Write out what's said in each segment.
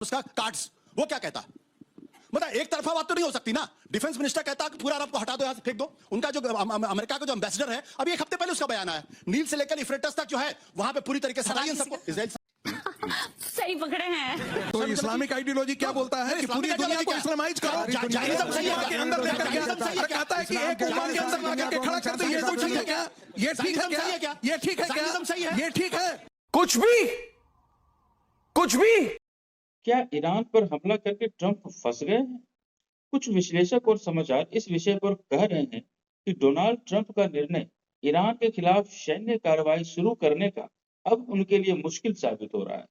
उसका कार्ड्स, वो क्या कहता? मतलब एक तरफा बात तो नहीं हो सकती ना। डिफेंस मिनिस्टर कहता कि पूरा अरब को हटा दो, यहां से फेंक दो। उनका जो अमेरिका का जो एम्बेसडर है, अभी एक हफ्ते पहले उसका बयान आया, नील से लेकर इफ्रेटस तक जो है वहां पे पूरी तरीके से हटाइए सबको। इजराइल सही पकड़े हैं। तो इस्लामिक आइडियोलॉजी क्या बोलता है कि पूरी दुनिया को इस्लामाइज करो, जायनिज्म सही है के अंदर लेकर क्या कहता है कि एक उम्मा के अंदर ला करके खड़ा कर दे, ये तो ठीक है क्या? ये ठीक है क्या? ये ठीक है क्या? ये ठीक है? कुछ भी क्या ईरान पर हमला करके ट्रंप फंस गए हैं? कुछ विश्लेषक और समाचार इस विषय पर कह रहे हैं कि डोनाल्ड ट्रंप का निर्णय ईरान के खिलाफ सैन्य कार्रवाई शुरू करने का अब उनके लिए मुश्किल साबित हो रहा है।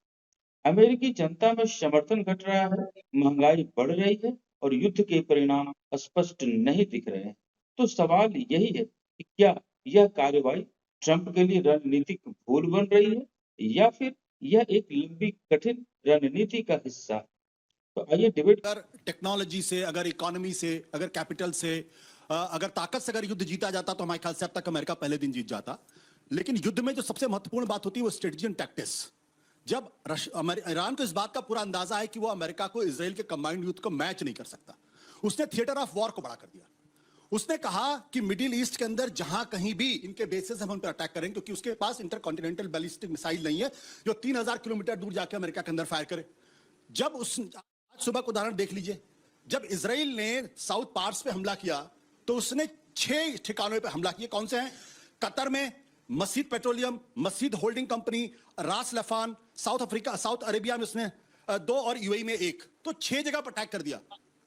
अमेरिकी जनता में समर्थन घट रहा है, महंगाई बढ़ रही है और युद्ध के परिणाम स्पष्ट नहीं दिख रहे हैं। तो सवाल यही है कि क्या यह कार्रवाई ट्रंप के लिए रणनीतिक भूल बन रही है या फिर यह एक लंबी कठिन रणनीति का हिस्सा? तो आइए डिबेट। अगर टेक्नोलॉजी से, अगर इकोनॉमी से, अगर कैपिटल से, अगर ताकत से अगर युद्ध जीता जाता तो हमारे ख्याल से अब तक अमेरिका पहले दिन जीत जाता। लेकिन युद्ध में जो सबसे महत्वपूर्ण बात होती है वो स्ट्रेटजी एंड टैक्टिक्स। जब ईरान को इस बात का पूरा अंदाजा है कि वो अमेरिका को इजराइल के कंबाइंड युद्ध को मैच नहीं कर सकता, उसने थिएटर ऑफ वॉर को बड़ा कर दिया। उसने कहा कि मिडिल ईस्ट के अंदर जहां कहीं भी इनके बेसेस हम उन पर अटैक करेंगे, क्योंकि उसके पास इंटरकॉन्टिनेंटल बैलिस्टिक मिसाइल नहीं है जो 3000 किलोमीटर दूर जाकर अमेरिका के अंदर फायर करे। जब आज सुबह का उदाहरण देख लीजिए, जब इजराइल ने साउथ पार्ट्स पे हमला किया तो उसने 6 ठिकानों पे हमला किया। कौन से हैं? कतर में मस्जिद पेट्रोलियम, मस्जिद होल्डिंग कंपनी, रास लफान, साउथ अरेबिया में उसने 2 और यूएई में 1, तो 6 जगह पर अटैक कर दिया।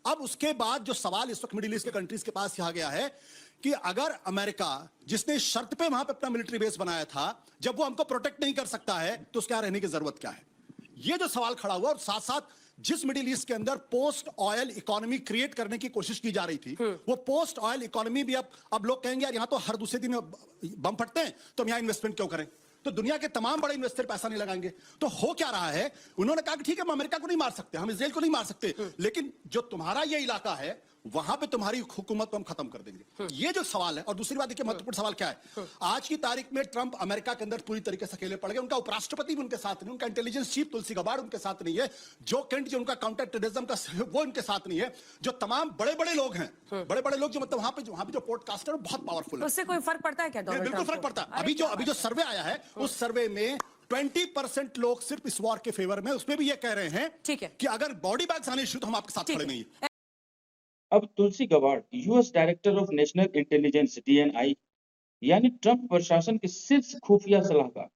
अब उसके बाद जो सवाल इस वक्त मिडिल ईस्ट के कंट्रीज के पास आ गया है कि अगर अमेरिका, जिसने शर्त पे वहां पे अपना मिलिट्री बेस बनाया था, जब वो हमको प्रोटेक्ट नहीं कर सकता है तो उसके यहां रहने की जरूरत क्या है? ये जो सवाल खड़ा हुआ, और साथ साथ जिस मिडिल ईस्ट के अंदर पोस्ट ऑयल इकोनॉमी क्रिएट करने की कोशिश की जा रही थी, वो पोस्ट ऑयल इकोनॉमी भी अब लोग कहेंगे यार यहां तो हर दूसरे दिन बम फटते हैं तो हम यहां इन्वेस्टमेंट क्यों करें? तो दुनिया के तमाम बड़े इन्वेस्टर पैसा नहीं लगाएंगे। तो हो क्या रहा है? उन्होंने कहा कि ठीक है, हम अमेरिका को नहीं मार सकते, हम इजराइल को नहीं मार सकते, लेकिन जो तुम्हारा ये इलाका है वहां पे तुम्हारी हुकूमत को हम खत्म कर देंगे। ये जो सवाल है। और दूसरी बात देखिए, महत्वपूर्ण सवाल क्या है? आज की तारीख में ट्रंप अमेरिका के अंदर पूरी तरीके से अकेले पड़ गए। उनका उपराष्ट्रपति भी उनके साथ नहीं, उनका इंटेलिजेंस चीफ तुलसी गबार्ड उनके साथ नहीं है, जो केंट जो उनका काउंटर टेररिज्म का वो उनके साथ नहीं है, जो तमाम बड़े बड़े लोग हैं, बड़े बड़े लोग जो मतलब वहां पे जो पॉडकास्टर बहुत पावरफुल है। उससे कोई फर्क पड़ता है क्या? बिल्कुल फर्क पड़ता है। अभी जो सर्वे आया है, उस सर्वे में 20% लोग सिर्फ इस वॉर के फेवर में, उसमें भी ये कह रहे हैं ठीक है कि अगर बॉडी बैग्स आने शुरू तो हम आपके साथ खड़े नहीं है। अब Tulsi Gabbard, US director of national intelligence DNI, यानी ट्रंप प्रशासन के शीर्ष खुफिया सलाहकार,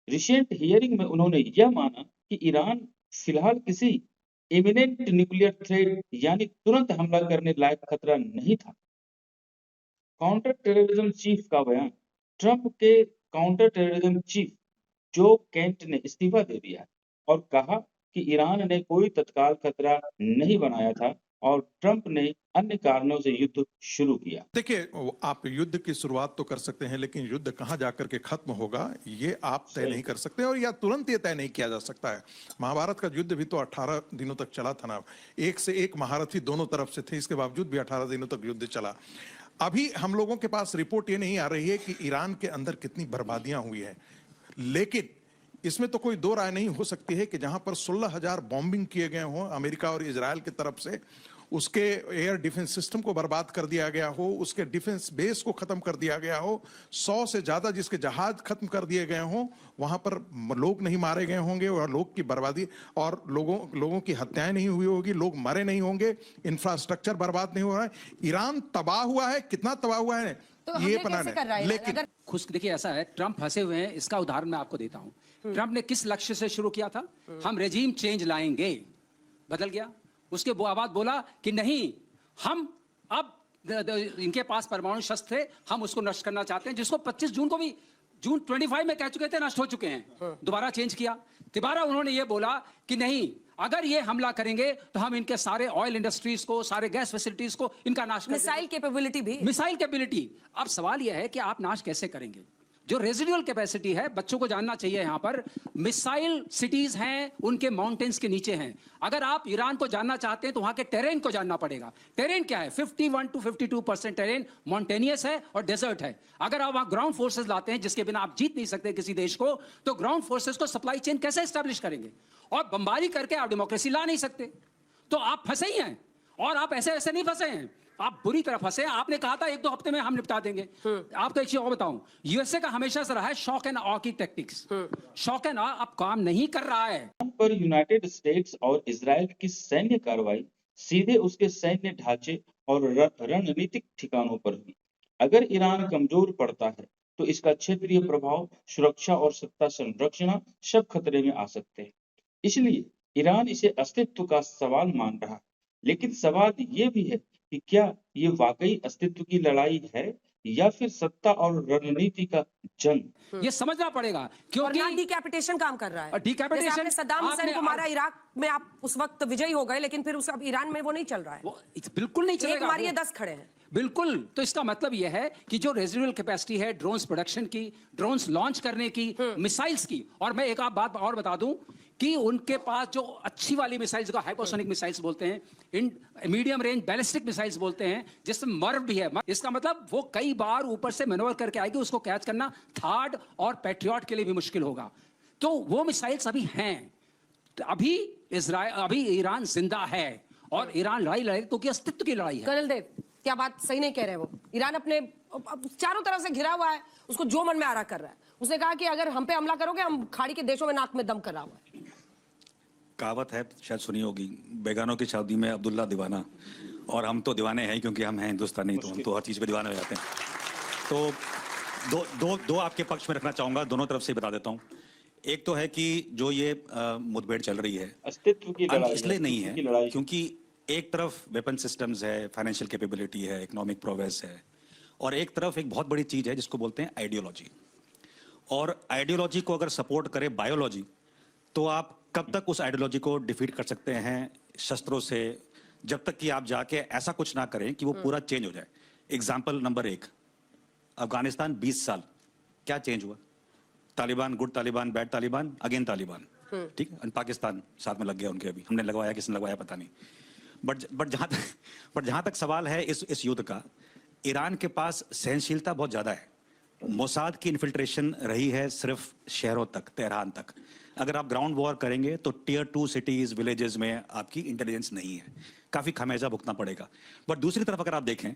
रिसेंट हियरिंग में उन्होंने यह माना कि ईरान फिलहाल किसी इमिनेंट न्यूक्लियर थ्रेट यानी तुरंत हमला करने लायक खतरा नहीं था। काउंटर टेररिज्म चीफ का बयान। ट्रंप के काउंटर टेररिज्म चीफ जो केंट ने इस्तीफा दे दिया और कहा कि ईरान ने कोई तत्काल खतरा नहीं बनाया था और ट्रंप ने अन्य कारणों से युद्ध शुरू किया। देखिए, आप युद्ध की शुरुआत तो कर सकते हैं, लेकिन युद्ध कहां जाकर के खत्म होगा ये आप तय नहीं कर सकते, और या तुरंत ये तय नहीं किया जा सकता है। महाभारत का युद्ध भी तो 18 दिनों तक चला था ना, एक से एक महारथी दोनों तरफ से थे, इसके बावजूद भी 18 दिनों तक युद्ध चला। अभी हम लोगों के पास रिपोर्ट ये नहीं आ रही है कि ईरान के अंदर कितनी बर्बादियां हुई है, लेकिन इसमें तो कोई दो राय नहीं हो सकती है कि जहां पर 16,000 बॉम्बिंग किए गए हों अमेरिका और इजराइल की तरफ से, उसके एयर डिफेंस सिस्टम को बर्बाद कर दिया गया हो, उसके डिफेंस बेस को खत्म कर दिया गया हो, 100 से ज्यादा जिसके जहाज खत्म कर दिए गए हों, वहां पर लोग नहीं मारे गए होंगे और लोग की बर्बादी और लोगों की हत्याएं नहीं हुई होगी, लोग मरे नहीं होंगे, इंफ्रास्ट्रक्चर बर्बाद नहीं हो रहा है। ईरान तबाह हुआ है, कितना तबाह हुआ है तो ये पता नहीं। लेकिन खुश देखिए ऐसा है, ट्रंप फंसे हुए हैं, इसका उदाहरण मैं आपको देता हूं। ट्रंप ने किस लक्ष्य से शुरू किया था? हम रेजीम चेंज लाएंगे, बदल गया। उसके बाद बोला कि नहीं, हम अब इनके पास परमाणु शस्त्र थे, हम उसको नष्ट करना चाहते हैं, जिसको 25 जून को भी, जून 25 में कह चुके थे नष्ट हो चुके हैं। दोबारा चेंज किया। दोबारा उन्होंने ये बोला कि नहीं, अगर ये हमला करेंगे तो हम इनके सारे ऑयल इंडस्ट्रीज को, सारे गैस फैसिलिटीज को इनका नाश कर देंगे। मिसाइल कैपेबिलिटी भी, मिसाइल कैपेबिलिटी। अब सवाल यह है कि आप नाश कैसे करेंगे? जो रेजिडुअल कैपेसिटी है, बच्चों को जानना चाहिए यहां पर, मिसाइल सिटीज हैं उनके माउंटेन्स के नीचे हैं। अगर आप ईरान को जानना चाहते हैं तो वहां के टेरेन को जानना पड़ेगा। टेरेन क्या है? 51 to 52% टेरेन माउंटेनियस है और डेजर्ट है। अगर आप वहां ग्राउंड फोर्सेस लाते हैं जिसके बिना आप जीत नहीं सकते किसी देश को, तो ग्राउंड फोर्सेस को सप्लाई चेन कैसे एस्टैब्लिश करेंगे? और बमबारी करके आप डेमोक्रेसी ला नहीं सकते। तो आप फंसे ही हैं, और आप ऐसे ऐसे नहीं फंसे हैं, आप बुरी तरह फंसे। आपने कहा था 1-2 हफ्ते में हम निपटा देंगे। आपको एक चीज और बताऊं, यूएसए का हमेशा से रहा है शॉक एंड ऑ की टैक्टिक्स। शॉक एंड ऑ अब काम नहीं कर रहा है। पर यूनाइटेड स्टेट्स और इजराइल की सैन्य कार्रवाई सीधे उसके सैन्य ढांचे और रणनीतिक ठिकानों पर हुई। अगर ईरान कमजोर पड़ता है तो इसका क्षेत्रीय प्रभाव, सुरक्षा और सत्ता संरक्षण सब खतरे में आ सकते हैं। इसलिए ईरान इसे अस्तित्व का सवाल मान रहा है। लेकिन सवाल ये भी है कि क्या ये वाकई अस्तित्व की लड़ाई है या फिर सत्ता और रणनीति का जंग? ये समझना पड़ेगा, और ना क्योंकि डिकैपिटेशन काम कर रहा है। डिकैपिटेशन जैसे आपने सद्दाम हुसैन आपने- को मारा इराक में, आप उस वक्त विजयी हो गए, लेकिन फिर उस अब ईरान में वो नहीं चल रहा है। वो बिल्कुल नहीं एक चलेगा। मारिए 10 खड़े हैं। बिल्कुल। तो इसका मतलब यह है कि जो रेजिडुअल कैपेसिटी है ड्रोन्स प्रोडक्शन की, ड्रोन्स लॉन्च करने की, मिसाइल्स की, और मैं एक बात और बता दूं कि उनके पास जो अच्छी वाली मिसाइल्स को हाइपरसोनिक मिसाइल्स बोलते हैं, in medium range ballistic missiles बोलते हैं, जिसमें मर्व भी है। इसका मतलब वो कई बार ऊपर से मैनोवर करके आएगी, उसको कैच करना थार्ड और पैट्रियट के लिए भी मुश्किल होगा। तो वो मिसाइल्स अभी हैं। तो अभी ईरान जिंदा है, और ईरान लड़ाई लड़े क्योंकि अस्तित्व की लड़ाई है। कर्नल देव, क्या बात सही नहीं कह रहे वो? ईरान अपने चारों तरफ से घिरा हुआ है, उसको जो मन में आ रहा कर रहा है। उसने कहा कि अगर हम पे हमला करोगे, हम खाड़ी के देशों में नाक में दम कर रहा हुआ है। कहावत है, शायद सुनी होगी, बेगानों की शादी में अब्दुल्ला दीवाना। और हम तो दीवाने हैं क्योंकि हम हैं हिंदुस्तानी, तो हम तो हर चीज़ पे दीवाने हो जाते हैं। तो दो आपके पक्ष में रखना चाहूँगा, दोनों तरफ से बता देता हूँ। एक तो है कि जो ये मुठभेड़ चल रही है, अस्तित्व की लड़ाई इसलिए नहीं अस्तित्व की लड़ाई है क्योंकि एक तरफ वेपन सिस्टम्स है, फाइनेंशियल कैपेबिलिटी है, इकोनॉमिक प्रोग्रेस है, और एक तरफ एक बहुत बड़ी चीज़ है जिसको बोलते हैं आइडियोलॉजी। और आइडियोलॉजी को अगर सपोर्ट करे बायोलॉजी, तो आप कब तक उस आइडियोलॉजी को डिफीट कर सकते हैं शस्त्रों से, जब तक कि आप जाके ऐसा कुछ ना करें कि वो पूरा चेंज हो जाए। एग्जाम्पल नंबर 1, अफगानिस्तान 20 साल क्या चेंज हुआ? Taliban, good Taliban, bad Taliban, again Taliban, ठीक है। पाकिस्तान साथ में लग गया उनके, अभी हमने लगवाया, किसने लगवाया पता नहीं। बट जहां तक सवाल है इस युद्ध का, ईरान के पास सहनशीलता बहुत ज्यादा है। मोसाद की इन्फिल्ट्रेशन रही है सिर्फ शहरों तक, तेहरान तक। अगर आप ग्राउंड वॉर करेंगे तो टियर 2 सिटीज, विलेजेस में आपकी इंटेलिजेंस नहीं है, काफी खमेजा भुगतना पड़ेगा। बट दूसरी तरफ अगर आप देखें,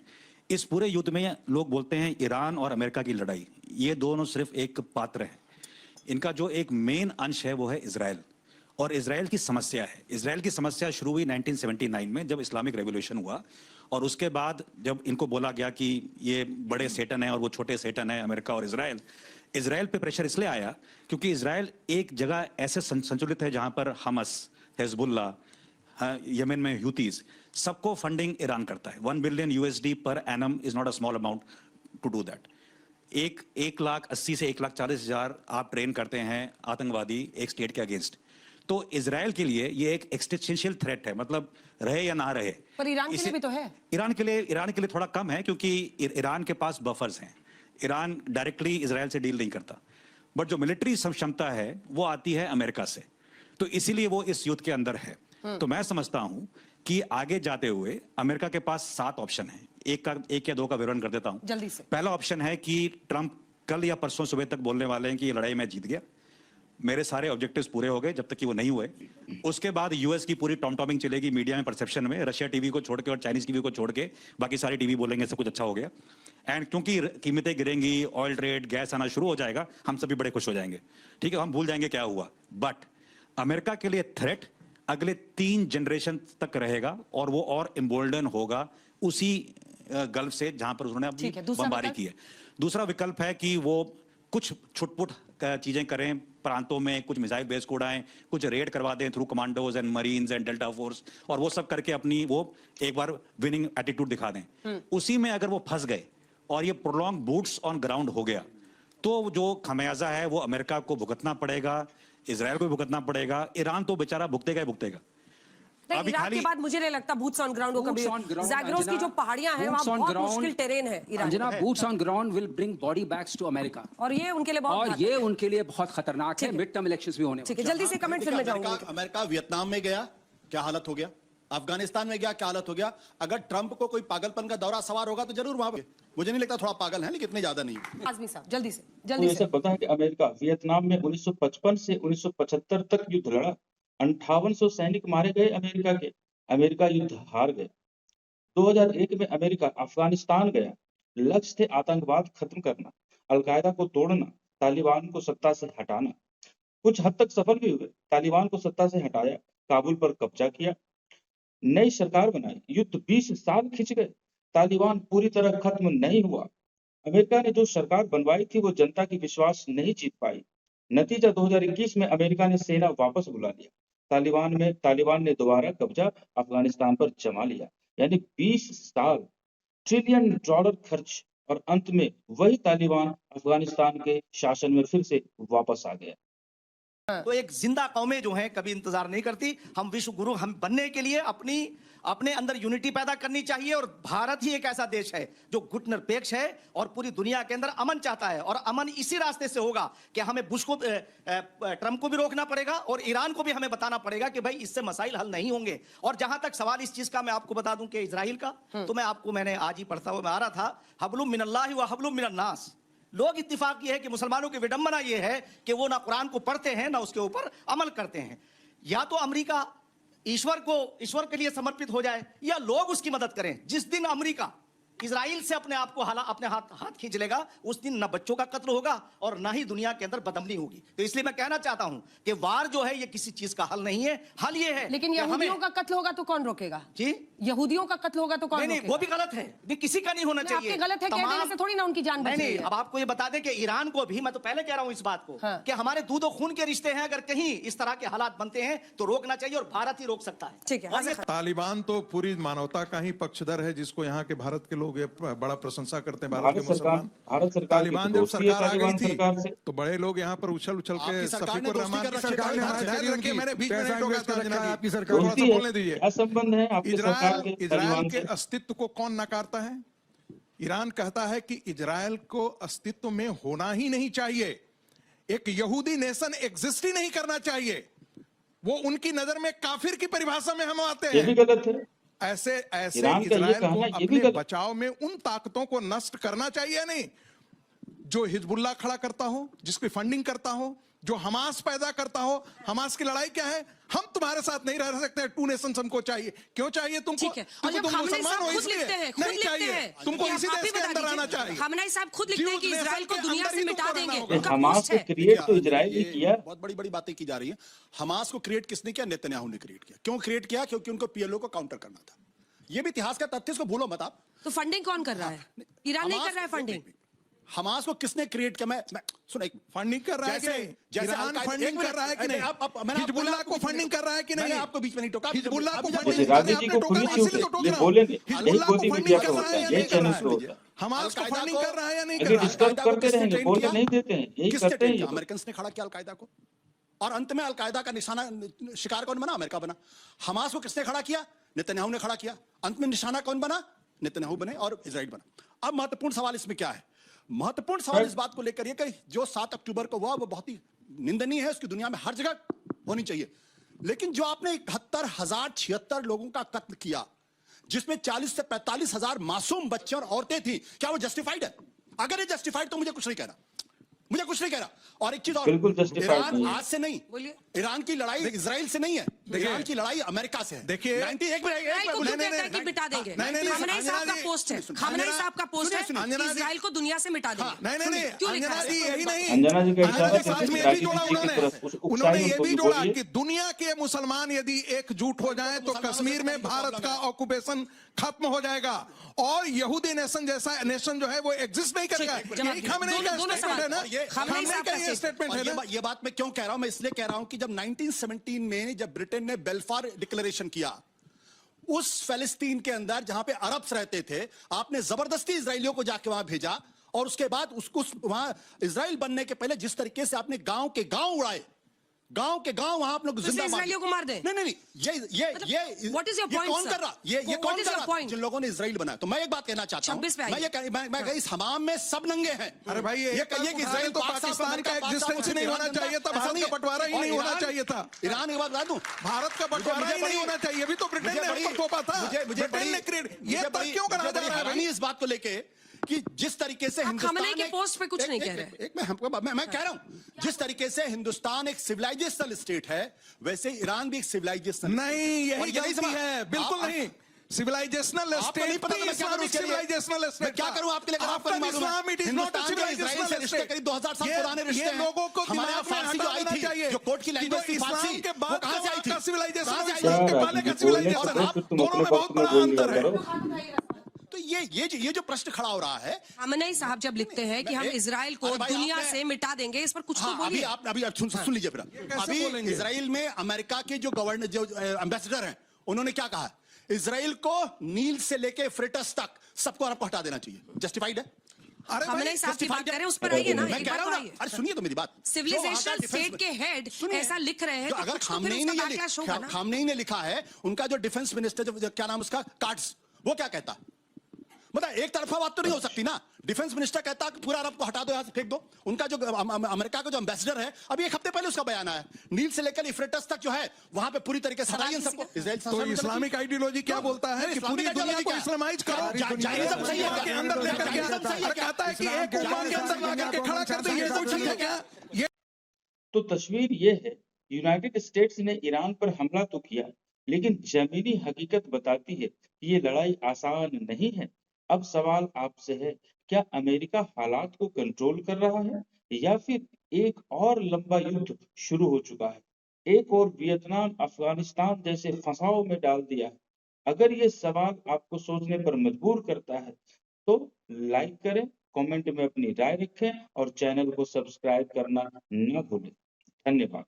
इस पूरे युद्ध में लोग बोलते हैं ईरान और अमेरिका की लड़ाई, ये दोनों सिर्फ एक पात्र है। इनका जो एक मेन अंश है वो है इजराइल, और इजराइल की समस्या है। इजराइल की समस्या शुरू हुई 1979 में, जब इस्लामिक रेवोल्यूशन हुआ, और उसके बाद जब इनको बोला गया कि ये बड़े सेटन है और वो छोटे सेटन है, अमेरिका और इजराइल पे प्रेशर इसलिए आया क्योंकि इजराइल एक जगह ऐसे संचलित है जहां पर हमस, हिजबुल्ला, यमन में ह्यूतीज, सबको फंडिंग ईरान करता है। $1 billion USD per annum is not a small amount to do that. 1,80,000 से 1,40,000 आप ट्रेन करते हैं आतंकवादी एक स्टेट के अगेंस्ट। तो इजराइल के लिए ये एक एक्सिस्टेंशियल थ्रेट है, मतलब रहे या ना रहे। पर ईरान के लिए भी तो है। ईरान के लिए थोड़ा कम है क्योंकि ईरान के पास बफर्स हैं। ईरान डायरेक्टली इजराइल से डील नहीं करता, बट जो मिलिट्री क्षमता है वो आती है अमेरिका से, तो इसीलिए वो इस युद्ध के अंदर है। तो मैं समझता हूं कि आगे जाते हुए अमेरिका के पास 7 ऑप्शन है। एक या दो का विवरण कर देता हूं जल्दी से। पहला ऑप्शन है कि ट्रंप कल या परसों सुबह तक बोलने वाले हैं कि ये लड़ाई मैं जीत गया, मेरे सारे ऑब्जेक्टिव्स पूरे हो गए, जब तक कि वो नहीं हुए। उसके बाद यूएस की पूरी टॉमटॉमिंग चलेगी मीडिया में, परसेप्शन में, रशिया टीवी को छोड़ के और चाइनीज टीवी को छोड़ के बाकी सारी टीवी बोलेंगे सब कुछ अच्छा हो गया। एंड क्योंकि कीमतें गिरेंगी, ऑयल ट्रेड, गैस आना शुरू हो जाएगा, हम सभी बड़े खुश हो जाएंगे, ठीक है, हम भूल जाएंगे क्या हुआ। बट अमेरिका के लिए थ्रेट अगले 3 जनरेशन तक रहेगा, और वो और एम्बोल्डन होगा उसी गल्फ से जहां पर उन्होंने अपनी बमबारी की है। दूसरा विकल्प है कि वो कुछ छुटपुट चीजें करें, प्रांतों में कुछ मिसाइल बेस को उड़ाएं, कुछ रेड करवा दें through commandos and marines and delta force, और वो सब करके अपनी वो एक बार विनिंग एटीट्यूड दिखा दें। उसी में अगर वो फंस गए और ये प्रोलॉन्ग बूट्स ऑन ग्राउंड हो गया, तो जो खमियाजा है वो अमेरिका को भुगतना पड़ेगा, इजराइल को भी भुगतना पड़ेगा, ईरान तो बेचारा भुगतेगा ही भुगतेगा। नहीं, अभी इराक खाली के बाद मुझे नहीं लगता बूट्स ऑन ग्राउंड कभी Boots on ground, ज़ैग्रोस की जो अंजना, पहाड़ियां हैं boots वहाँ on बहुत ground, मुश्किल टेरेन है ईरान अंजना, में। boots on ground will bring body bags to America. और ये उनके लिए बहुत और घातक ये है। उनके लिए बहुत खतरनाक है। ठीक है। मिड टर्म इलेक्शंस भी होने ठीक है, जल्दी से कमेंट फिर मैं जाऊंगी। अमेरिका वियतनाम में गया, क्या हालत हो गया? अफगानिस्तान में गया, क्या हालत हो गया? अगर ट्रंप को कोई पागलपन का दौरा सवार होगा तो जरूर वहां पे, मुझे नहीं लगता, थोड़ा पागल है लेकिन इतने ज्यादा नहीं। आजमी साहब जल्दी से तो जल्दी ऐसा से। पता है कि अमेरिका वियतनाम में 1955 से 1975 तक युद्ध लड़ा। 5800 सैनिक मारे गए अमेरिका के। अमेरिका युद्ध हार गया। 2001 में अमेरिका अफगानिस्तान गया। लक्ष्य थे आतंकवाद खत्म करना, अलकायदा को तोड़ना, तालिबान को सत्ता से हटाना। कुछ हद तक सफल भी हुए। तालिबान को सत्ता से हटाया, काबुल पर कब्जा किया, नई सरकार बनाई। युद्ध 20 साल खिंच गए, तालिबान पूरी तरह खत्म नहीं हुआ। अमेरिका ने जो सरकार बनवाई थी वो जनता की विश्वास नहीं जीत पाई। नतीजा 2021 में अमेरिका ने सेना वापस बुला लिया। तालिबान ने दोबारा कब्जा अफगानिस्तान पर जमा लिया। यानी 20 साल, ट्रिलियन डॉलर खर्च, और अंत में वही तालिबान अफगानिस्तान के शासन में फिर से वापस आ गया। तो एक जिंदा कौमें जो हैं कभी इंतजार नहीं करती। हम विश्व गुरु हम बनने के लिए अपने अंदर यूनिटी पैदा करनी चाहिए। और भारत ही एक ऐसा देश है जो गुटनिरपेक्ष है और पूरी दुनिया के अंदर अमन चाहता है। और अमन इसी रास्ते से होगा कि हमें ट्रंप को भी रोकना पड़ेगा और ईरान को भी हमें बताना पड़ेगा कि भाई इससे मसाइल हल नहीं होंगे। और जहां तक सवाल इस चीज का, मैं आपको बता दूं कि इजराइल का, तो मैंने आज ही पढ़ता हुआ मैं आ रहा था, हब्लुम मिनल्लाहि व हब्लुम मिनन्नास। लोग इत्तिफाक ये है कि मुसलमानों की विडंबना ये है कि वो ना कुरान को पढ़ते हैं ना उसके ऊपर अमल करते हैं। या तो अमेरिका ईश्वर के लिए समर्पित हो जाए या लोग उसकी मदद करें। जिस दिन अमेरिका इजराइल से अपने आप को अपने हाथ खींच लेगा, उस दिन ना बच्चों का कत्ल होगा और ना ही दुनिया के अंदर बदअमनी होगी। तो इसलिए मैं कहना चाहता हूं कि वार जो है ये किसी चीज का हल नहीं है। हल ये है लेकिन कि यहूदियों का कत्ल होगा तो कौन रोकेगा? जी, यहूदियों का कत्ल होगा तो कौन नहीं, रोकेगा? वो भी गलत है। नहीं, किसी का नहीं होना नहीं, चाहिए। आपके गलत है कह देने से थोड़ी ना उनकी जान बच रही है। अब आपको ये बता दें कि ईरान को भी, मैं तो पहले कह रहा हूं इस बात को, हाँ। कि हमारे दूध और खून के रिश्ते हैं। अगर कहीं इस तरह के हालात बनते हैं तो रोकना चाहिए और भारत ही रोक सकता है। ठीक है, और आसिफ तालिबान तो पूरी मानवता का ही पक्षधर है, जिसको यहाँ के भारत के लोग ये बड़ा प्रशंसा करते हैं। भारत के मुसलमान, भारत सरकार तालिबान जब सरकार आ गई थी सरकार से तो बड़े लोग यहाँ पर उछल उछल के आपकी सरकार ने शफीकुर दोस्ती रहमान कर की रखी है, सरकार ने भारत से ध्यान रखिए, मैंने बीच में नहीं टोका था अंजना जी, आपकी सरकार थोड़ा सा बोलती है, बोलने दीजिए। क्या संबंध है आपकी सरकार के इजराइल तालिबान के से? अस्तित्व को कौन नकारता है? ईरान कहता है कि इजराइल को अस्तित्व में होना ही नहीं चाहिए। एक यहूदी नेशन एग्जिस्ट ही नहीं करना चाहिए। वो उनकी नजर में काफिर की परिभाषा में हम आते ये भी हैं। गलत है। ऐसे ईरान का ये इजराइल को कहना ये भी अपने गलत। बचाव में उन ताकतों को नष्ट करना चाहिए नहीं, जो हिजबुल्लाह खड़ा करता हो, जिसकी फंडिंग करता हो, जो हमास पैदा करता हो। हमास की लड़ाई क्या है? हम तुम्हारे साथ नहीं रह सकते, टू नेशंस हमको चाहिए। क्यों चाहिए तुमको? ठीक है। और क्योंकि जब तुम खामनेई मुसलमान साहब हो खुद इसलिए लिखते हैं, नहीं चाहिए। तुमको इसी देश के अंदर आना चाहिए। खामनेई साहब खुद लिखते हैं कि Jews इजराइल को nation के दुनिया अंदर से ही मिटा तुमको देंगे। रहना होगा। उनका हमास पोस्ट को है। क्रिएट तो इजराइल ने ये किया। बहुत बड़ी बड़ी बातें की जा रही है। हमास को क्रिएट किसने किया? नेतन्याहू ने क्रिएट किया। क्यों क्रिएट किया? क्योंकि उनको पीएलओ को काउंटर करना था। ये भी इतिहास का तथ्य, इसको भूलो मत आप। तो फंडिंग कौन कर रहा है? ईरान नहीं कर रहा है फंडिंग। हमास को किसने क्रिएट किया? मैं सुन, एक फंडिंग कर रहा है कि नहीं? ईरान फंडिंग कर रहा है कि नहीं? हिजबुल्लाह को फंडिंग कर रहा है कि नहीं? मैंने आपको बीच में नहीं टोका। हिजबुल्लाह को अभी- फंडिंग जैसे गांधी जी को खुली छूट है, ये बोलेंगे। हिजबुल्लाह को एक फंडिंग मीडिया कर को रहा होता है है, या ये नहीं कर चैनल रहा शो है? होता है। हमास को फंडिंग कर रहा है या नहीं कर अभी रहा है? डिस्टर्ब करते रहेंगे, बोलने नहीं देते हैं, यही किसने करते हैं ट्रेन ये किया? लोग। अमेरिकन ने खड़ा किया अलकायदा को, और अंत में अलकायदा का निशाना शिकार कौन बना? अमेरिका बना। हमास को किसने खड़ा किया? नेतन्याहू ने खड़ा किया। अंत में निशाना कौन बना? नेतन्याहू बने और इजराइल बना। अब महत्वपूर्ण सवाल इसमें क्या है? महत्वपूर्ण सवाल इस बात को लेकर कि जो 7 अक्टूबर को हुआ वो बहुत ही निंदनीय है, उसकी दुनिया में हर जगह होनी चाहिए। लेकिन जो आपने 71,076 लोगों का कत्ल किया, जिसमें 40 से 45 हजार मासूम बच्चे और औरतें थी, क्या वो जस्टिफाइड है? अगर ये जस्टिफाइड तो मुझे कुछ नहीं कहना, मुझे कुछ नहीं कह रहा। और एक चीज और, बिल्कुल justified ईरान नहीं है। आज से नहीं, बोलिए। ईरान की लड़ाई इजराइल से नहीं है, ईरान की लड़ाई अमेरिका से है। देखिए, 91 में इजराइल को क्यों कहता है कि मिटा देंगे? खामनेई साहब का पोस्ट है, खामनेई साहब का पोस्ट है कि इजराइल को दुनिया से मिटा देंगे। नहीं, क्यों लिखा अंजना है? जी यही नहीं, अंजना जी का इशारा साथ में ये भी जोड़ा उन्होंने ये भी जोड़ा कि दुनिया के मुसलमान यदि एकजुट हो जाएं तो कश्मीर में भारत का ऑक्यूपेशन खत्म हो जाएगा और यहूदी नेशन जैसा नेशन जो है वो एग्जिस्ट नहीं करेगा। यही खामनेई का स्टेटमेंट है ना, खामनेई का ये स्टेटमेंट है ना। ये बात मैं क्यों कह रहा हूं? मैं इसलिए कह रहा हूं कि जब 1917 में जब ब्रिटेन ने बेल्फार डिक्लेरेशन किया, उस फिलिस्तीन के अंदर जहां पे अरब्स रहते थे, आपने जबरदस्ती इजराइलियों को जाके वहां भेजा और उसके बाद उसको वहां इजराइल बनने के पहले जिस तरीके से आपने गांव के गांव उड़ाए, गांव के गांव वहां आप लोग तो इसलिए जिंदा मार इजरायलियों को मार दें। नहीं नहीं नहीं, ये what is your ये point, कौन sir? कर रहा, ये What कौन is कर your रहा, point? जिन लोगों ने इजराइल बनाया। तो मैं एक बात कहना चाहता हूं, 26 पे मैं आइए। मैं इस हमाम में सब नंगे हैं। अरे भाई ये कहिए कि इजराइल तो पाकिस्तान का एग्जिस्टेंस ही नहीं होना चाहिए था, भारत का बंटवारा ही नहीं होना चाहिए था। ईरान की बात बता दूं, भारत का बंटवारा ही नहीं होना चाहिए। अभी तो ब्रिटेन ने हम पर थोपा था। ब्रिटेन ने क्रिएट ये तक क्यों करा जा रहा है भाई? इस बात को लेके कि जिस तरीके से आप खamenei के पोस्ट पे कुछ नहीं कह रहे। एक मैं कह रहा हूं, जिस तरीके से हिंदुस्तान एक सिविलाइजेशनल स्टेट है, वैसे ईरान भी एक सिविलाइजेशनल नहीं, यही गलती है, बिल्कुल नहीं। सिविलाइजेशनल स्टेट नहीं पता, मैं क्या करूं इसके लिए? सिविलाइजेशनल स्टेट, मैं क्या करूं आपके लिए? आपको नहीं मालूम इस्लाम, it is not a civilizational रिश्ते करीब 2000 साल पुराने रिश्ते हैं। लोगों को हमारे यहाँ दिमाग में फारसी जो आई हटाना थी, चाहिए, जो कोर्ट की लैंग्वेज थी फारसी, इस्लाम के वो बाद कहां से आई थी? सिविलाइजेशन, कहां से आई? इस्लाम के पहले का सिविलाइजेशन, दोनों में बहुत बड़ा अंतर है। तो ये जो प्रश्न खड़ा हो रहा है, खamenei साहब जब लिखते हैं कि हम इजराइल को अरे भाई, दुनिया आपने- से मिटा देंगे, इस पर कुछ तो हाँ, बोलिए। अभी आप सुन लीजिए फिर। कैसे अभी बोलेंगे? इजराइल में अमेरिका के जो गवर्नर, जो एम्बेसडर हैं, उन्होंने क्या कहा? इजराइल को नील से लेके फ्रेटस तक सबको अरब को हटा देना चाहिए। जस्टिफाइड है? अरे खamenei साहब की justified बात है? कर रहे हैं, उस पर आइए ना, मैं एक कह बार रहा तो हूं ना, आइए। अरे सुनिए तो मेरी बात। सिविलाइजेशनल स्टेट के हेड ऐसा लिख रहे हैं, तो कुछ तो फिर उसका backlash होगा ना। खामनेई ने लिखा है, उनका जो डिफेंस मिनिस्टर, जो क्या नाम उसका, कार्ड्स, वो क्या कहता? मतलब एक तरफा बात तो नहीं हो सकती ना। डिफेंस मिनिस्टर कहता कि पूरा अरब को हटा दो, यहां से फेंक दो। उनका जो अमेरिका का जो एम्बेसडर है, अभी एक हफ्ते पहले उसका बयान आया, नील से लेकर इफ्रेटस तक जो है वहां पे पूरी तरीके से हटाइए सबको। इजराइल तो इस्लामिक आइडियोलॉजी क्या बोलता है कि पूरी दुनिया को इस्लामाइज करो, जायनिज्म सही है के अंदर लेकर के कहता है कि एक उम्मा के अंदर ला करके खड़ा कर दे, ये कोई चीज है क्या? ये तो तस्वीर ये है, यूनाइटेड स्टेट्स ने ईरान पर हमला तो किया, लेकिन जमीनी हकीकत बताती है कि ये लड़ाई आसान नहीं है। अब सवाल आपसे है, क्या अमेरिका हालात को कंट्रोल कर रहा है या फिर एक और लंबा युद्ध शुरू हो चुका है? एक और वियतनाम, अफगानिस्तान जैसे फंसाव में डाल दिया है। अगर ये सवाल आपको सोचने पर मजबूर करता है तो लाइक करें, कमेंट में अपनी राय रखें और चैनल को सब्सक्राइब करना न भूलें। धन्यवाद।